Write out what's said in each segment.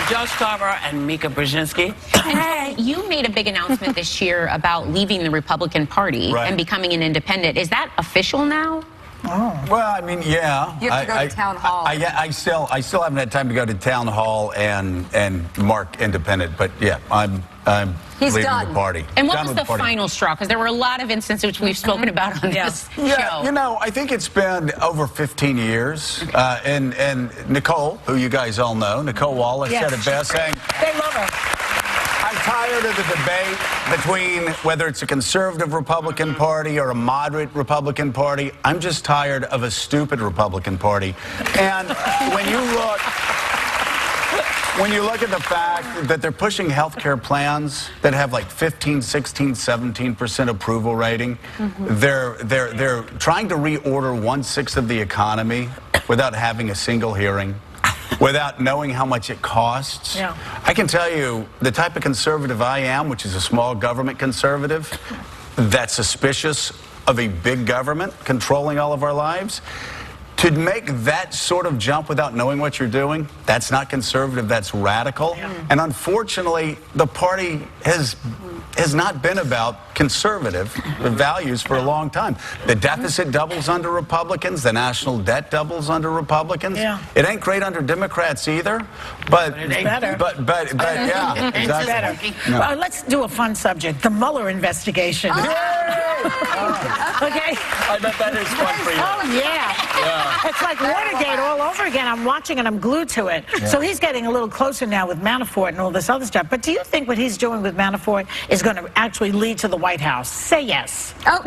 Joe Scarborough and Mika Brzezinski. And you made a big announcement this year about leaving the Republican Party and becoming an independent. Is that official now? Oh. Well, I mean, yeah. You have to go to town hall. I still haven't had time to go to town hall and mark independent, but yeah, I'm He's leaving done. the party. And what was the final straw? Because there were a lot of instances which we've spoken about on this show. Yeah, you know, I think it's been over 15 years. And Nicole, who you guys all know, Nicole Wallace said it best, saying, they love her. I'm tired of the debate between whether it's a conservative Republican Party or a moderate Republican Party. I'm just tired of a stupid Republican Party. And when you look at the fact that they're pushing health care plans that have like 15, 16, 17% approval rating, they're trying to reorder 1/6 of the economy without having a single hearing, without knowing how much it costs. Yeah. I can tell you the type of conservative I am, which is a small government conservative, that's suspicious of a big government controlling all of our lives. To make that sort of jump without knowing what you're doing, that's not conservative, that's radical. Yeah. And unfortunately, the party has not been about conservative values for a long time. The deficit doubles under Republicans, the national debt doubles under Republicans. Yeah. It ain't great under Democrats either, but it ain't better. But yeah, exactly. No. Let's do a fun subject, the Mueller investigation. Okay. I bet that is fun for you. Oh, yeah. It's like Watergate all over again. I'm watching and I'm glued to it. Yeah. So he's getting a little closer now with Manafort and all this other stuff. But do you think what he's doing with Manafort is going to actually lead to the White House? Say yes. Oh.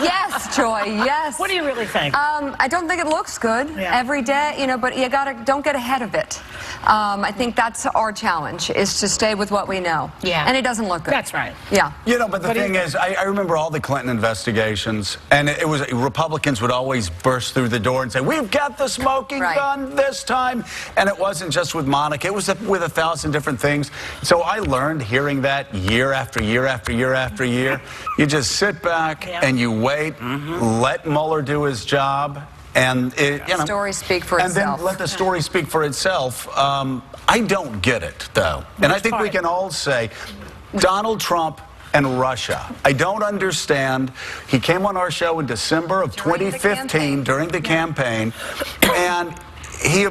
Yes, Joy, yes. What do you really think? I don't think it looks good every day, you know, but you don't get ahead of it. I think that's our challenge, is to stay with what we know. Yeah. And it doesn't look good. That's right. Yeah. You know, but the thing is, I remember all the Clinton investigations, and it was Republicans would always burst through the door and say, we've got the smoking gun this time. And it wasn't just with Monica, it was with 1,000 different things. So I learned hearing that year after year after year after year. You just sit back and you wait, let Mueller do his job. And the story speak for itself. And then let the story speak for itself. I don't get it, though. And I think we can all say, Donald Trump and Russia. I don't understand. He came on our show in December of 2015 during the campaign, and he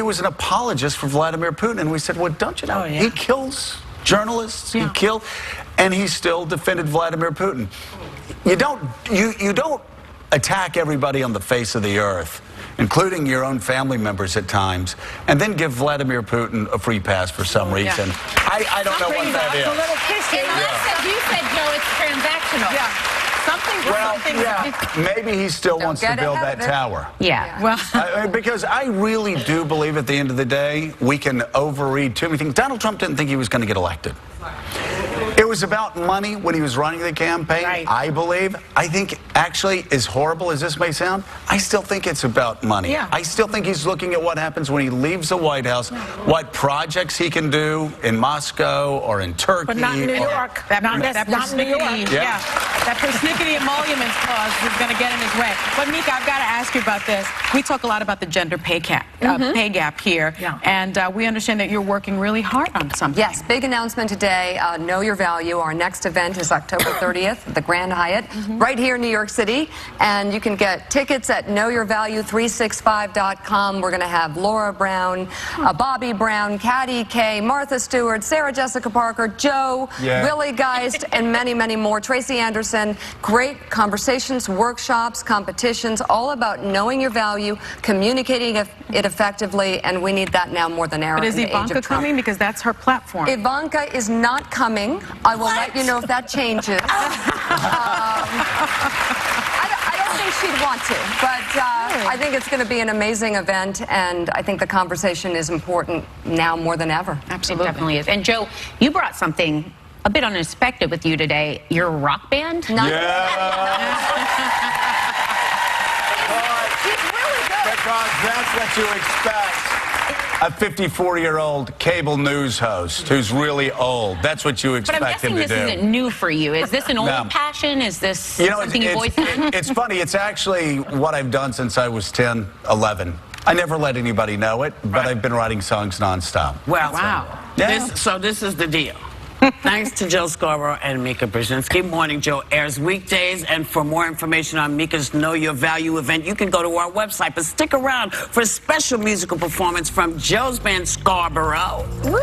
was an apologist for Vladimir Putin. And we said, well, don't you know, he kills journalists, and he still defended Vladimir Putin. You don't attack everybody on the face of the earth, including your own family members at times, and then give Vladimir Putin a free pass for some reason. I don't know what that is. A little kissing. Unless you said, Joe, it's transactional. Maybe he still wants to build that tower. Yeah. Well, because I really do believe at the end of the day, we can overread too many things. Donald Trump didn't think he was going to get elected. It was about money when he was running the campaign, I believe. I think, actually, as horrible as this may sound, I still think it's about money. Yeah. I still think he's looking at what happens when he leaves the White House, what projects he can do in Moscow or in Turkey. But not in New York. Not in New York. Yeah. That persnickety emoluments clause is going to get in his way. But, Mika, I've got to ask you about this. We talk a lot about the gender pay gap here, and we understand that you're working really hard on something. Yes, big announcement today. Know Your Value. Our next event is October 30th at the Grand Hyatt, right here in New York City. And you can get tickets at knowyourvalue365.com. We're going to have Laura Brown, Bobby Brown, Caddy Kay, Martha Stewart, Sarah Jessica Parker, Joe, Willie Geist, and many, many more. Tracy Anderson. Great conversations, workshops, competitions, all about knowing your value, communicating it effectively, and we need that now more than ever. But is Ivanka coming? Because that's her platform. Ivanka is not coming. I will let you know if that changes. I don't think she'd want to, but I think it's going to be an amazing event, and I think the conversation is important now more than ever. Absolutely. It definitely is. And Joe, you brought something a bit unexpected with you today. Your rock band? She's really good. Because that's what you expect. A 54-year-old cable news host who's really old. That's what you expect him to do. But I'm guessing this isn't new for you. Is this an old passion? Is this something you've always done? It's funny. It's actually what I've done since I was 10, 11. I never let anybody know it, but I've been writing songs nonstop. Well, Wow. Yeah. This is the deal. Thanks to Joe Scarborough and Mika Brzezinski. Morning Joe airs weekdays, and for more information on Mika's Know Your Value event, you can go to our website. But stick around for a special musical performance from Joe's band Scarborough. Woo!